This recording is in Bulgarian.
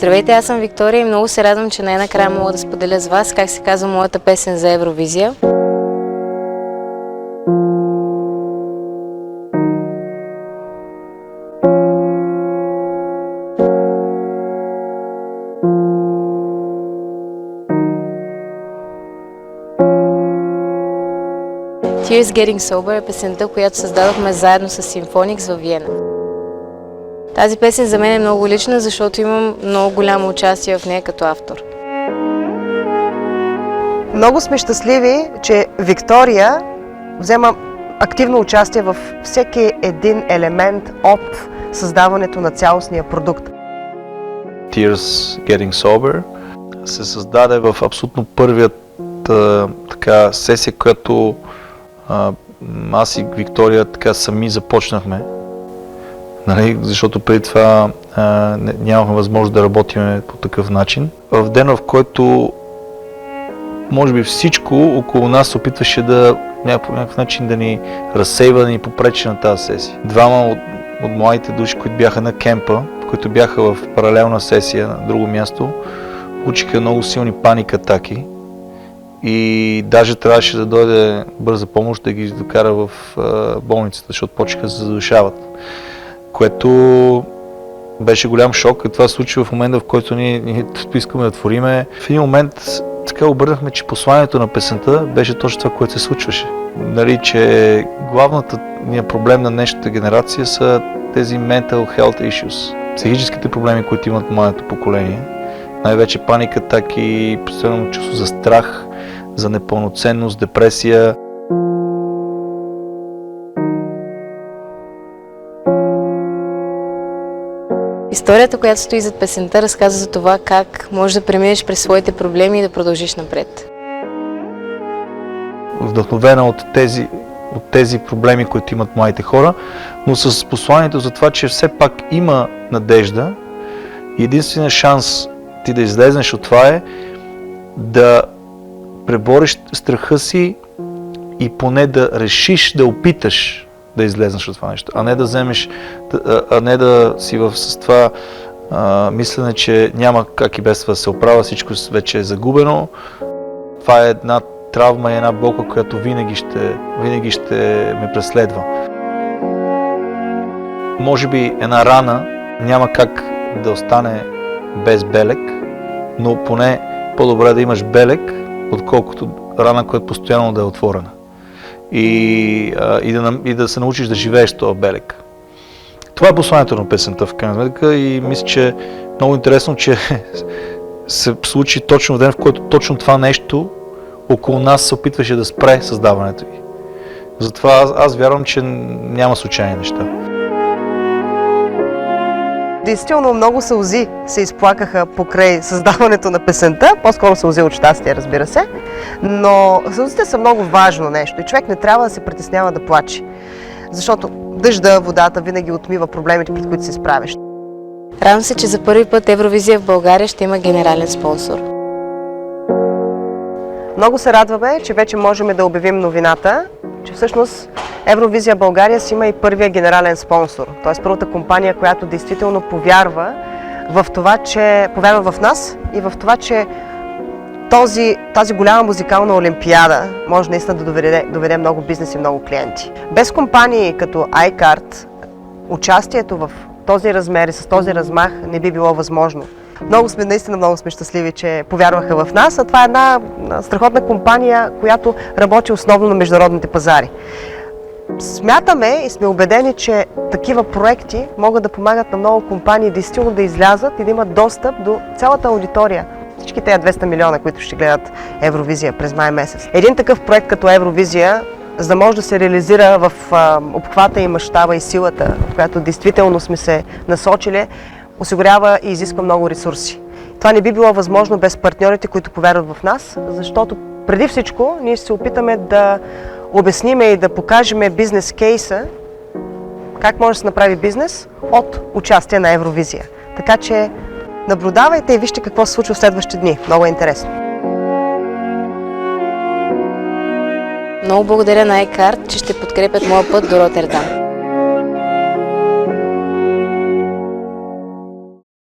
Здравейте, аз съм Виктория и много се радвам, че най-накрая мога да споделя с вас как се казва моята песен за Евровизия. Tears Getting Sober е песента, която създадохме заедно с Symphonix във Виена. Тази песен за мен е много лична, защото имам много голямо участие в нея като автор. Много сме щастливи, че Виктория взема активно участие в всеки един елемент от създаването на цялостния продукт. Tears Getting Sober се създаде в абсолютно първият сесия, която аз и Виктория сами започнахме. Нали? Защото преди това нямахме възможност да работим по такъв начин. В ден, в който може би всичко около нас се опитваше по някакъв начин да ни разсейва, да ни попречи на тази сесия. Двама от младите души, които бяха на кемпа, които бяха в паралелна сесия на друго място, получиха много силни паник-атаки и даже трябваше да дойде бърза помощ да ги докара в болницата, защото почнаха да се задушават. Което беше голям шок и това се случи в момента, в който ние искаме да твориме. В един момент така обърнахме, че посланието на песента беше точно това, което се случваше. Нали, че главната проблем на днешната генерация са тези mental health issues. Психическите проблеми, които имат младото поколение. Най-вече паник-атаки, постоянно чувство за страх, за непълноценност, депресия. Историята, която стои зад песента, разказва за това как можеш да преминеш през своите проблеми и да продължиш напред. Вдъхновена от тези проблеми, които имат младите хора, но с посланието за това, че все пак има надежда и единственият шанс ти да излезнеш от това е да пребориш страха си и поне да решиш да опиташ да излезнеш от това нещо, а не да си с това мислене, че няма как и без това се оправя, всичко вече е загубено. Това е една травма и една болка, която винаги ще ме преследва. Може би една рана няма как да остане без белег, но поне по-добре да имаш белег, отколкото рана, която постоянно да е отворена. И да се научиш да живееш този белег. Това е посланието на песента в крайна сметка и мисля, че е много интересно, че се случи точно в ден, в който точно това нещо около нас се опитваше да спре създаването ги. Затова аз вярвам, че няма случайни неща. Действително много сълзи се изплакаха покрай създаването на песента, по-скоро сълзи от щастие, разбира се, но сълзите са много важно нещо и човек не трябва да се притеснява да плаче, защото дъжда, водата винаги отмива проблемите, пред които се справиш. Радвам се, че за първи път Евровизия в България ще има генерален спонсор. Много се радваме, че вече можем да обявим новината, че всъщност Евровизия България си има и първия генерален спонсор, т.е. първата компания, която действително повярва в това, че повярва в нас и в това, че тази голяма музикална олимпиада може наистина да доведе много бизнес и много клиенти. Без компании като iCard, участието в този размер и с този размах не би било възможно. Наистина много сме щастливи, че повярваха в нас, а това е една страхотна компания, която работи основно на международните пазари. Смятаме и сме убедени, че такива проекти могат да помагат на много компании действително да излязат и да имат достъп до цялата аудитория. Всички тези 200 милиона, които ще гледат Евровизия през май месец. Един такъв проект като Евровизия, за да може да се реализира в обхвата и мащаба и силата, в която действително сме се насочили, осигурява и изисква много ресурси. Това не би било възможно без партньорите, които повярват в нас, защото преди всичко ние ще се опитаме да обясним и да покажем бизнес кейса, как може да се направи бизнес от участие на Евровизия. Така че наблюдавайте и вижте какво се случва в следващите дни. Много е интересно. Много благодаря на iCard, че ще подкрепят моя път до Ротердам.